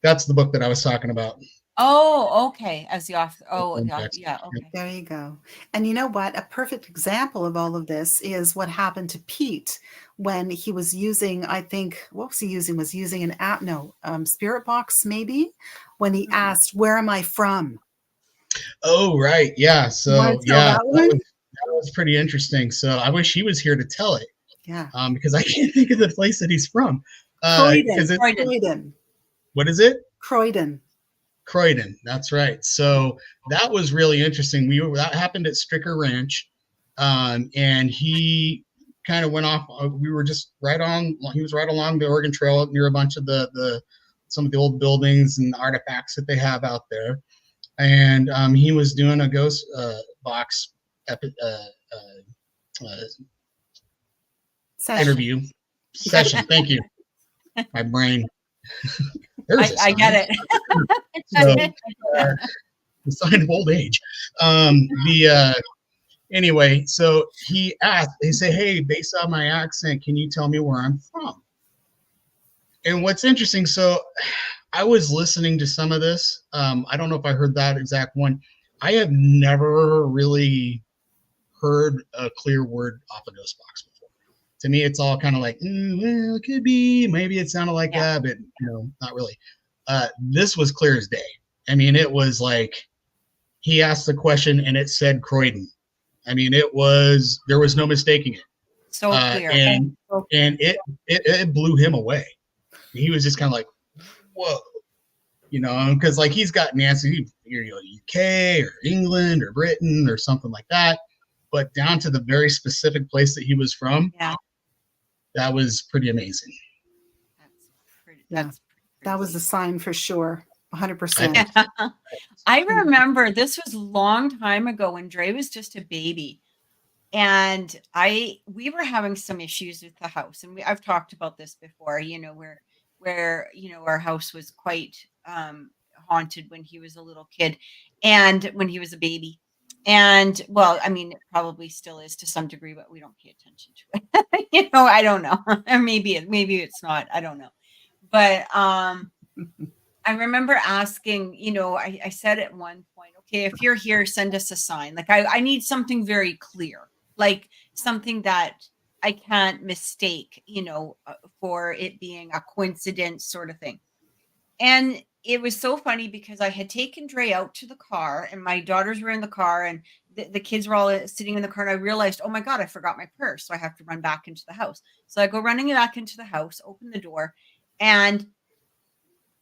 that's the book that I was talking about. Oh, okay. As the author. Yeah. Okay. There you go. And you know what? A perfect example of all of this is what happened to Pete when he was using, I think, what was he using? Was he using an app? No, Spirit Box, maybe, when he asked, "Where am I from?" Oh, right. Yeah. You So, want to tell yeah, that one? that was pretty interesting. So I wish he was here to tell it. Yeah. Because I can't think of the place that he's from. Croydon. Because Croydon. What is it? Croydon. Croydon. That's right. So that was really interesting. That happened at Stricker Ranch, and he kind of went off. We were just right on. He was right along the Oregon Trail near a bunch of some of the old buildings and artifacts that they have out there, and he was doing a ghost box interview session. Thank you. My brain. I get it. So, the sign of old age. Anyway, so he said, "Hey, based on my accent, can you tell me where I'm from?" And what's interesting, so I was listening to some of this. I don't know if I heard that exact one. I have never really heard a clear word off a ghost box before. To me, it's all kind of like, well, it could be, maybe it sounded like that, but not really. This was clear as day. I mean, it was like he asked the question and it said Croydon. I mean, there was no mistaking it. So clear. And it blew him away. He was just kind of like, whoa, because like he's got Nancy, UK or England or Britain or something like that, but down to the very specific place that he was from. Yeah. That was pretty amazing. That was a sign for sure. 100%. I remember this was a long time ago when Dre was just a baby. And we were having some issues with the house. And I've talked about this before, where our house was quite haunted when he was a little kid and when he was a baby. And well, I mean, it probably still is to some degree, but we don't pay attention to it. I don't know. Maybe it's not. I don't know. But I remember asking, I said at one point, okay, if you're here, send us a sign. Like I need something very clear, like something that I can't mistake, for it being a coincidence sort of thing. And it was so funny because I had taken Dre out to the car and my daughters were in the car and the kids were all sitting in the car. And I realized, oh my God, I forgot my purse. So I have to run back into the house. So I go running back into the house, open the door. And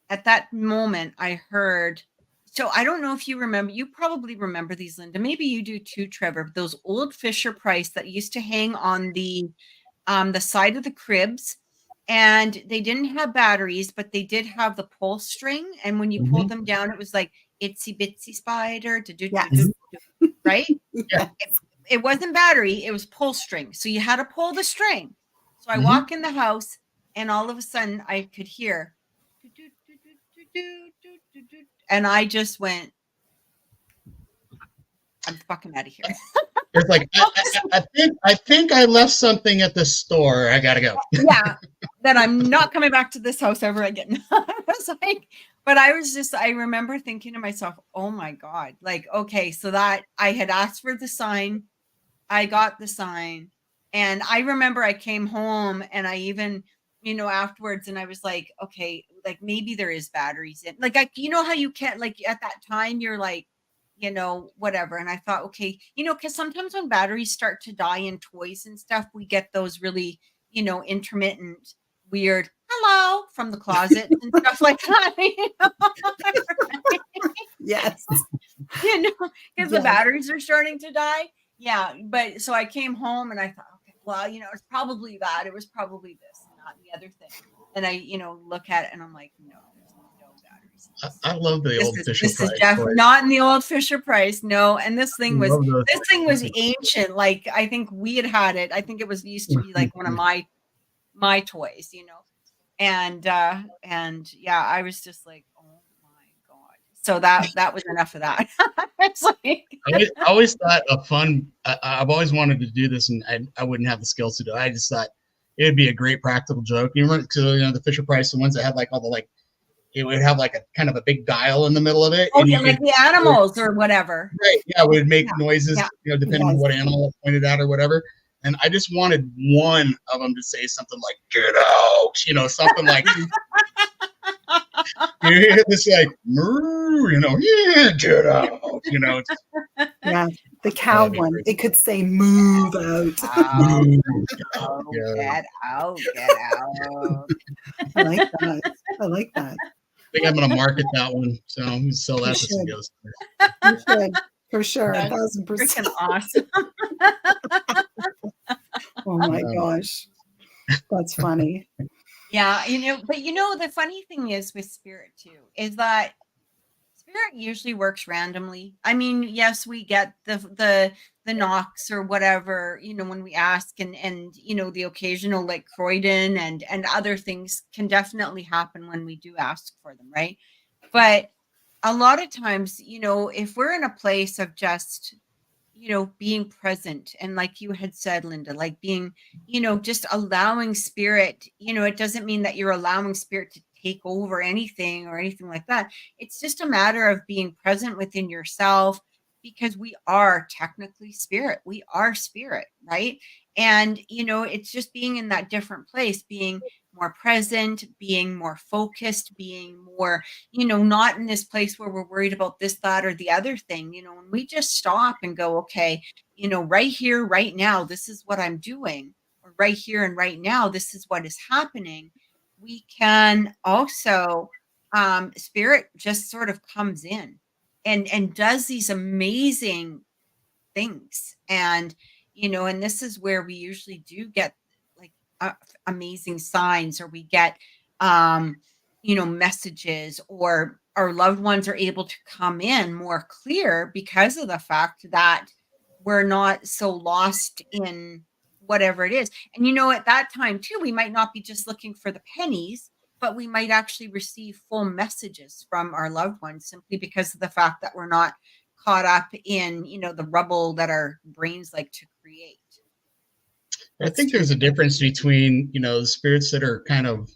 at that moment I heard, so I don't know if you remember, you probably remember these, Lynda. Maybe you do too, Trevor, those old Fisher Price that used to hang on the side of the cribs. And they didn't have batteries, but they did have the pull string. And when you pulled them down, it was like itsy bitsy spider, right? Yeah. It wasn't battery, it was pull string. So you had to pull the string. So I walk in the house and all of a sudden I could hear, and I just went, I'm fucking out of here. It's like, I think I left something at the store. I gotta go. Yeah, that I'm not coming back to this house ever again. I was like, but I remember thinking to myself, oh my God, like, okay, so that I had asked for the sign, I got the sign, and I remember I came home and I even, afterwards, and I was like, okay, like maybe there is batteries in, like, how you can't, like at that time you're like, whatever. And I thought, okay, because sometimes when batteries start to die in toys and stuff, we get those really, intermittent, weird hello from the closet and stuff like that. Yes. Because the batteries are starting to die. Yeah. But so I came home and I thought, okay, well, it's probably that. It was probably this, not the other thing. And I, look at it and I'm like, no. I love the old Fisher Price. This is definitely not in the old Fisher Price. No. And this thing was ancient. Like, I think we had it. I think it used to be like one of my toys, And yeah, I was just like, oh my God. So that was enough of that. It's like, I always thought a fun. I've always wanted to do this, and I wouldn't have the skills to do it. I just thought it would be a great practical joke. You remember, because the Fisher Price, the ones that had like all the like, it would have like a kind of a big dial in the middle of it, oh and yeah, you like could the animals or whatever. right, yeah, it would make Yeah, noises, yeah. depending on Yes. what animal it pointed at or whatever. And I just wanted one of them to say something like "get out," something like you hear this like "moo," yeah, get out. Yeah. The Oh, cow that'd be one. great. It could say move out. Out, Moo. out, Yeah. get out, get out. I like that. I like that. I think I'm gonna market that one. So I'm gonna sell You that to some should. ghosts. You should. For sure. That's 1,000%. freaking awesome. Oh my gosh. That's funny. Yeah, but the funny thing is with spirit too, is that spirit usually works randomly. I mean, yes, we get the knocks or whatever, when we ask, and the occasional like Croydon and other things can definitely happen when we do ask for them, right? But a lot of times, if we're in a place of just being present, and like you had said, Lynda, like being, just allowing spirit, it doesn't mean that you're allowing spirit to take over anything or anything like that. It's just a matter of being present within yourself, because we are technically spirit. We are spirit, right? And, it's just being in that different place, being more present, being more focused, being more, not in this place where we're worried about this, that, or the other thing. When we just stop and go, okay, right here, right now, this is what I'm doing, or right here and right now, this is what is happening. We can also, spirit just sort of comes in and does these amazing things. And this is where we usually do get like amazing signs, or we get messages, or our loved ones are able to come in more clear because of the fact that we're not so lost in whatever it is. And at that time too, we might not be just looking for the pennies, but we might actually receive full messages from our loved ones, simply because of the fact that we're not caught up in the rubble that our brains like to create. I think there's a difference between the spirits that are kind of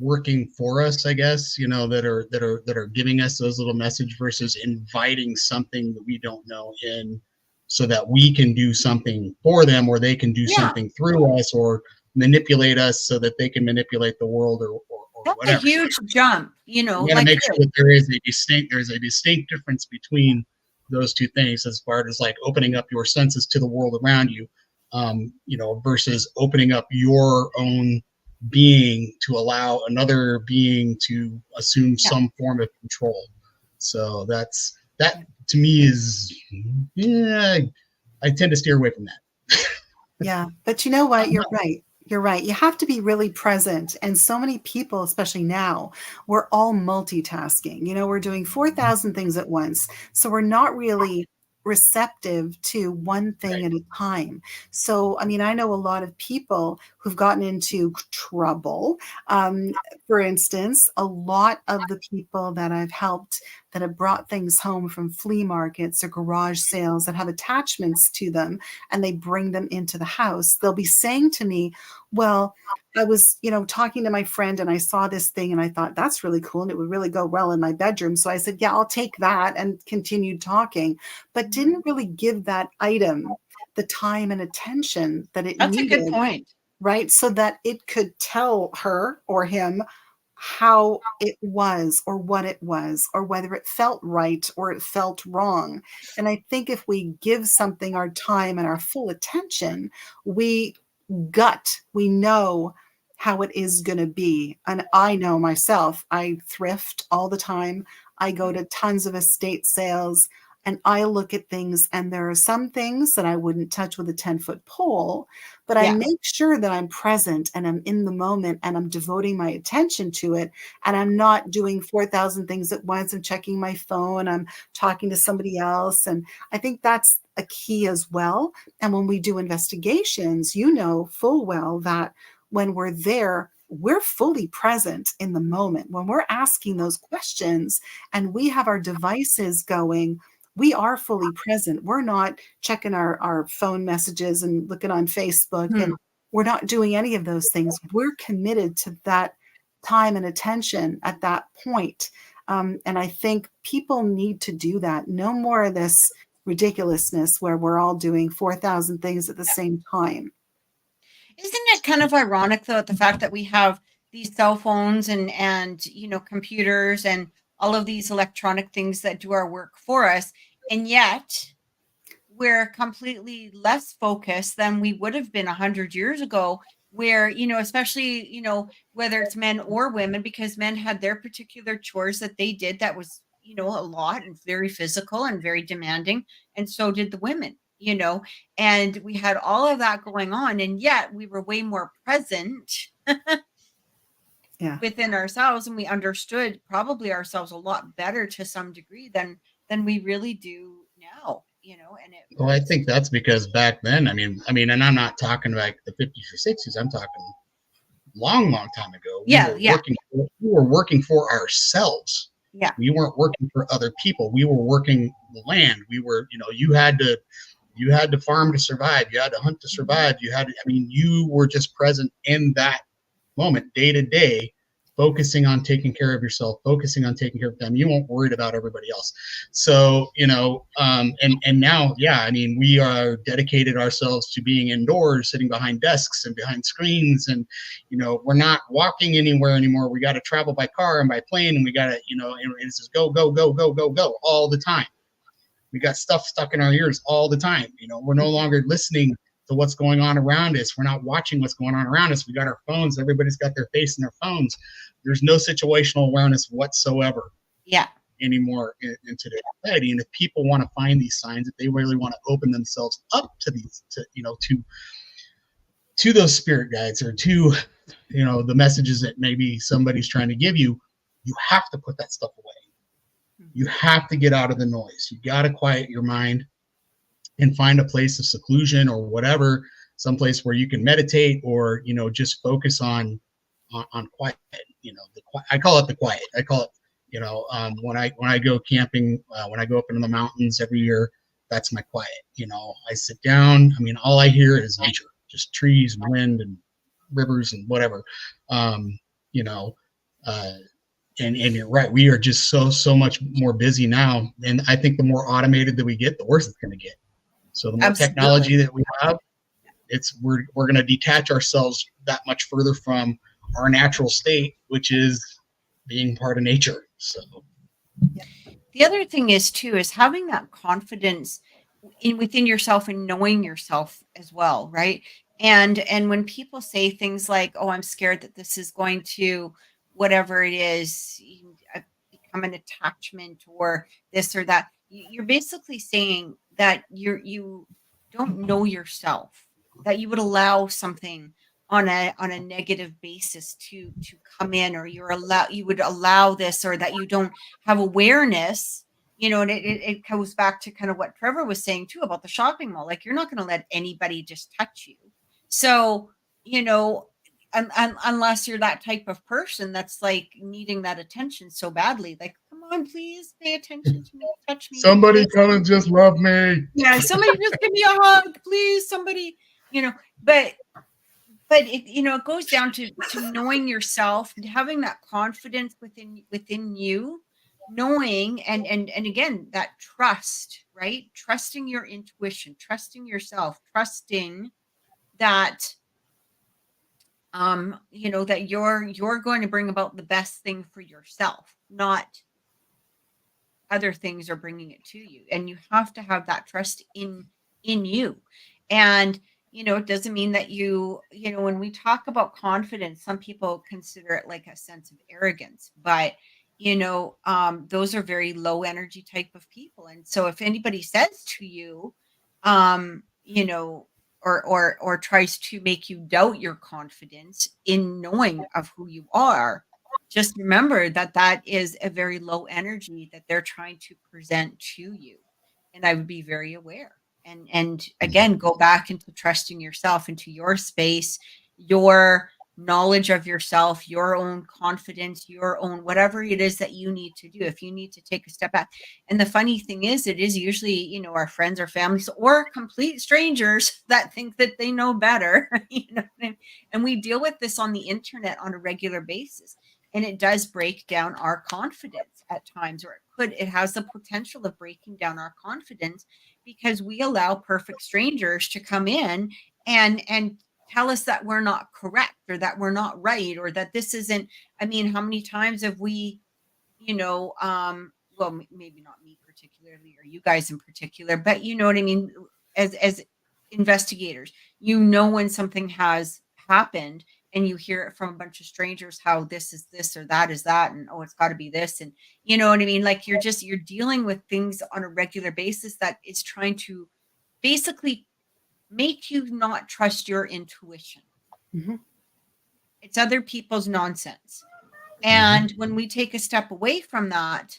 working for us, I guess, that are giving us those little message versus inviting something that we don't know in, so that we can do something for them, or they can do something through us, or manipulate us so that they can manipulate the world, or That's whatever. a huge jump, You got to make sure that there's a distinct difference between those two things, as far as like opening up your senses to the world around you, versus opening up your own being to allow another being to assume some form of control. So that to me is, I tend to steer away from that. Yeah. But you know what? You're right. You're right. You have to be really present. And so many people, especially now, we're all multitasking. We're doing 4,000 things at once. So we're not really receptive to one thing at a time. So, I mean, I know a lot of people who've gotten into trouble. For instance, a lot of the people that I've helped that have brought things home from flea markets or garage sales that have attachments to them, and they bring them into the house, they'll be saying to me, well, I was, talking to my friend and I saw this thing and I thought that's really cool and it would really go well in my bedroom. So I said, yeah, I'll take that, and continued talking, but didn't really give that item the time and attention that it That's a good needed, point. right? So that it could tell her or him how it was, or what it was, or whether it felt right or it felt wrong. And I think if we give something our time and our full attention, we know how it is going to be. And I know myself, I thrift all the time. I go to tons of estate sales and I look at things, and there are some things that I wouldn't touch with a 10-foot pole, but I make sure that I'm present and I'm in the moment and I'm devoting my attention to it. And I'm not doing 4,000 things at once. I'm checking my phone. I'm talking to somebody else. And I think that's a key as well. And when we do investigations, full well that when we're there, we're fully present in the moment. When we're asking those questions and we have our devices going, we are fully present. We're not checking our phone messages and looking on Facebook, and we're not doing any of those things. We're committed to that time and attention at that point. And I think people need to do that. No more of this ridiculousness where we're all doing 4,000 things at the same time. Isn't it kind of ironic, though, the fact that we have these cell phones and computers and all of these electronic things that do our work for us, and yet we're completely less focused than we would have been 100 years ago, where, especially, whether it's men or women, because men had their particular chores that they did that was, a lot and very physical and very demanding. And so did the women, and we had all of that going on. And yet we were way more present within ourselves. And we understood probably ourselves a lot better to some degree than we really do now. Well, I think that's because back then, I mean, and I'm not talking like the 50s or 60s. I'm talking long time ago. We were working for ourselves. Yeah. We weren't working for other people. We were working the land. We were, you had to farm to survive. You had to hunt to survive. You were just present in that moment, day to day, focusing on taking care of yourself, focusing on taking care of them. You weren't worried about everybody else. So, and now, we are dedicated ourselves to being indoors, sitting behind desks and behind screens. And, we're not walking anywhere anymore. We got to travel by car and by plane. And we got to, and it's just go all the time. We got stuff stuck in our ears all the time. We're no longer listening to what's going on around us. We're not watching what's going on around us. We got our phones. Everybody's got their face in their phones. There's no situational awareness whatsoever anymore in today's society. And if people want to find these signs, if they really want to open themselves up to these, to those spirit guides or to, the messages that maybe somebody's trying to give you, you have to put that stuff away. You have to get out of the noise. You got to quiet your mind and find a place of seclusion or whatever, someplace where you can meditate or, just focus on quiet. I call it the quiet. I call it, when I go camping, when I go up into the mountains every year, that's my quiet. I sit down. All I hear is nature, just trees and wind and rivers and whatever. And you're right. We are just so much more busy now. And I think the more automated that we get, the worse it's going to get. So the more technology that we have, we're going to detach ourselves that much further from our natural state, which is being part of nature. So the other thing is having that confidence within yourself and knowing yourself as well, right? And when people say things like, "Oh, I'm scared that this is going to whatever it is become an attachment or this or that," you're basically saying that you don't know yourself, that you would allow something on a negative basis to come in, or you would allow this, or that you don't have awareness, and it goes back to kind of what Trevor was saying too about the shopping mall. Like, you're not going to let anybody just touch you. So, unless you're that type of person that's like needing that attention so badly, like, come on, please pay attention to me, touch me. Somebody come and just love me. Yeah, somebody just give me a hug, please. Somebody, but it, it goes down to knowing yourself and having that confidence within you, knowing and again, that trust, right? Trusting your intuition, trusting yourself, trusting that that you're going to bring about the best thing for yourself, not other things are bringing it to you. And you have to have that trust in you. And it doesn't mean that when we talk about confidence, some people consider it like a sense of arrogance, but those are very low energy type of people. And so if anybody says to you, or tries to make you doubt your confidence in knowing of who you are, just remember that is a very low energy that they're trying to present to you. And I would be very aware. And again, go back into trusting yourself, into your space, your knowledge of yourself, your own confidence, your own whatever it is that you need to do. If you need to take a step back. And the funny thing is, it is usually, you know, our friends or families or complete strangers that think that they know better. You know, and we deal with this on the internet on a regular basis. And it does break down our confidence at times, or it has the potential of breaking down our confidence because we allow perfect strangers to come in and tell us that we're not correct or that we're not right or that this isn't. I mean, how many times have we, you know, well, maybe not me particularly or you guys in particular, but you know what I mean, as investigators, you know, when something has happened and you hear it from a bunch of strangers how this is this or that is that, and oh, it's got to be this, and you know what I mean, like you're dealing with things on a regular basis that is trying to basically make you not trust your intuition. Mm-hmm. It's other people's nonsense. And when we take a step away from that,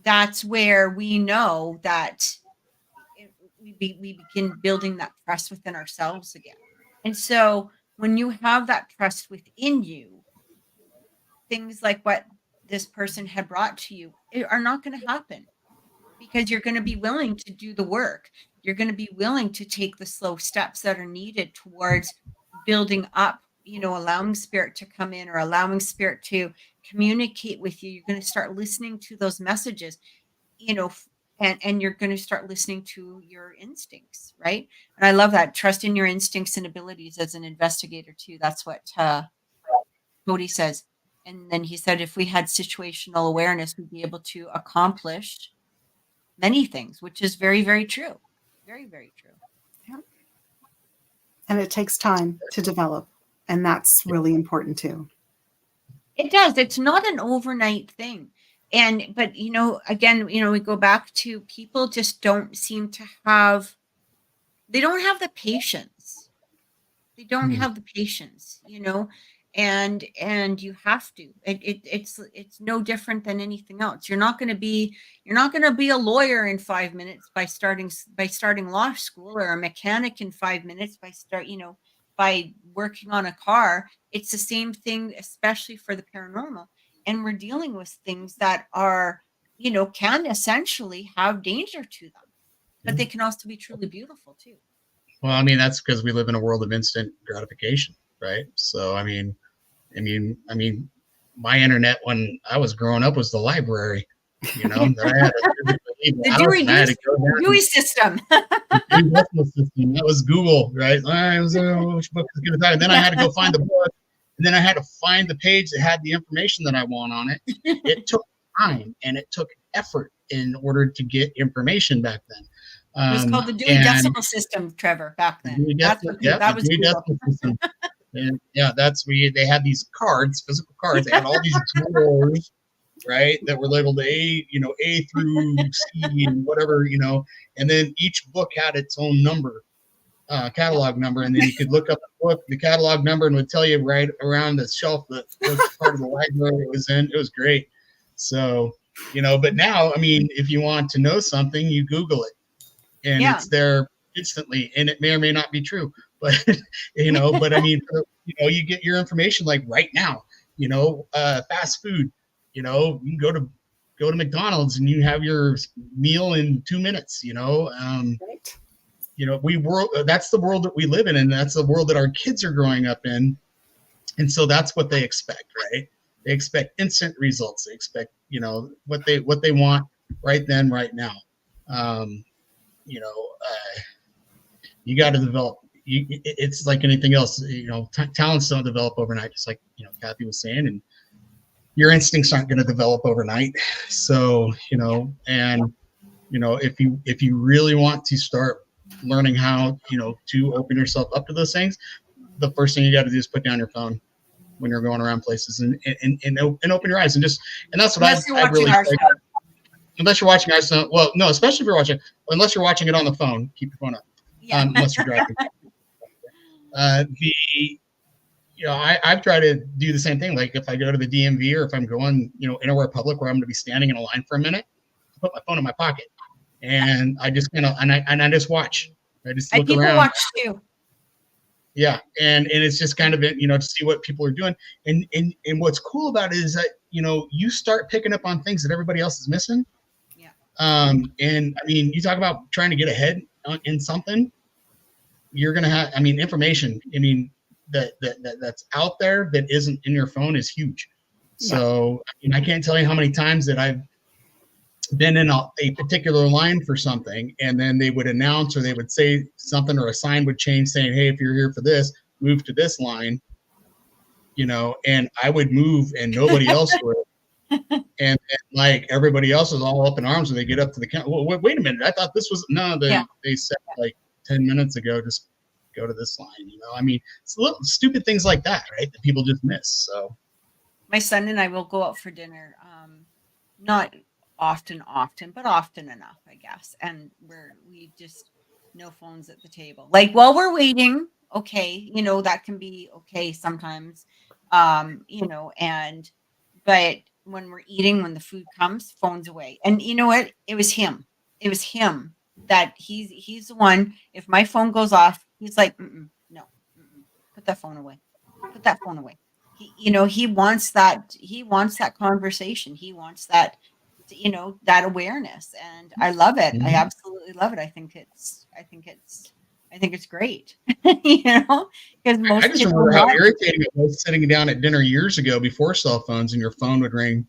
that's where we know that we begin building that trust within ourselves again. And so when you have that trust within you, things like what this person had brought to you are not going to happen because you're going to be willing to do the work. You're going to be willing to take the slow steps that are needed towards building up, you know, allowing spirit to come in or allowing spirit to communicate with you. You're going to start listening to those messages, you know, and you're going to start listening to your instincts, right? And I love that. Trust in your instincts and abilities as an investigator too. That's what Cody says. And then he said, if we had situational awareness, we'd be able to accomplish many things, which is very, very true. Very, very true. Yeah. And it takes time to develop. And that's really important too. It does. It's not an overnight thing. But, you know, again, you know, we go back to people just don't seem to have, they don't have the patience. They don't have the patience, you know, and you have to, it's no different than anything else. You're not going to be a lawyer in 5 minutes by starting law school, or a mechanic in 5 minutes by working on a car. It's the same thing, especially for the paranormal. And we're dealing with things that are, you know, can essentially have danger to them, but they can also be truly beautiful too. Well, I mean, that's because we live in a world of instant gratification, right? So, I mean, my internet when I was growing up was the library, you know, that I had to leave the house. Dewey system. The decimal system. That was Google, right? I was, which book is good? And then I had to go find the book, and then I had to find the page that had the information that I want on it. It took time and it took effort in order to get information back then. It was called the Dewey Decimal System, Trevor, back then. That was Dewey Decimal System. And yeah, that's where they had these cards, physical cards. They had all these drawers, right, that were labeled A, you know, A through C and whatever, you know. And then each book had its own number, catalog number, and then you could look up the book, the catalog number, and it would tell you right around the shelf that was part of the library it was in. It was great. So, you know, but now, I mean, if you want to know something, you Google it. And it's there instantly, and it may or may not be true, but you know, but I mean, you know, you get your information like right now, you know, fast food, you know, you can go to McDonald's and you have your meal in 2 minutes, you know, Right. You know, that's the world that we live in, and that's the world that our kids are growing up in. And so that's what they expect, right? They expect instant results. They expect, you know, what they want right then, right now. You know, you got to develop. It's like anything else. You know, talents don't develop overnight. Just like, you know, Kathy was saying, and your instincts aren't going to develop overnight. So, you know, and you know, if you really want to start learning how, you know, to open yourself up to those things, the first thing you got to do is put down your phone when you're going around places and open your eyes and that's what I really think. Unless you're watching our son, well, no, especially if you're watching, unless you're watching it on the phone, keep your phone up. Yeah. Unless you're driving. You know, I've tried to do the same thing. Like if I go to the DMV or if I'm going, you know, anywhere public where I'm going to be standing in a line for a minute, I put my phone in my pocket and I just, you know, and I just watch. I just look people around. watch too. Yeah, and it's just kind of, you know, to see what people are doing, and what's cool about it is that, you know, you start picking up on things that everybody else is missing. Yeah. And I mean, you talk about trying to get ahead in something, you're gonna have, I mean, information. I mean, that's out there that isn't in your phone is huge. Yeah. So I mean, I can't tell you how many times that I've been in a particular line for something, and then they would announce or they would say something, or a sign would change saying, "Hey, if you're here for this, move to this line." You know, and I would move, and nobody else would. And like everybody else is all up in arms when they get up to the counter. Well, wait a minute, I thought this was no. They said like 10 minutes ago, just go to this line. You know, I mean, it's little stupid things like that, right? That people just miss. So My son and I will go out for dinner. Not often, but often enough, I guess. And we just no phones at the table. Like while we're waiting, okay, you know, that can be okay sometimes. You know, but when we're eating, when the food comes, phones away. And you know what? It was him. It was him that he's the one. If my phone goes off, he's like, no, put that phone away. Put that phone away. You know, he wants that. He wants that conversation. He wants that, you know, that awareness. And I love it. I absolutely love it. I think it's great. You know, because I most just kids remember are how not. irritating it was sitting down at dinner years ago before cell phones, and your phone would ring.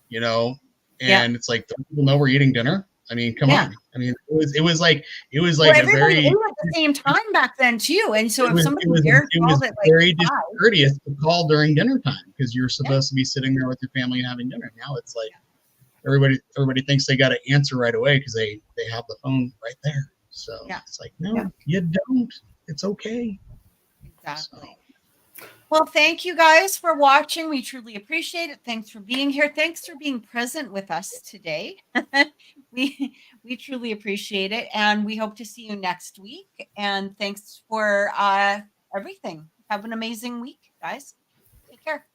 You know, Yeah. and it's like, don't people know we're eating dinner? I mean, come Yeah. on. I mean, it was Well, like a everybody very ate at the same time back then too. And so it if was somebody it was dared it was called at like very 5, discourteous to call during dinner time because you're yeah, supposed to be sitting there with your family and having dinner. Now it's like everybody thinks they got to answer right away because they have the phone right there. So yeah, it's like, no, Yeah. you don't. It's okay. exactly. Well, thank you guys for watching. We truly appreciate it. Thanks for being here. Thanks for being present with us today. We truly appreciate it, and we hope to see you next week. And thanks for everything. Have an amazing week, guys. Take care.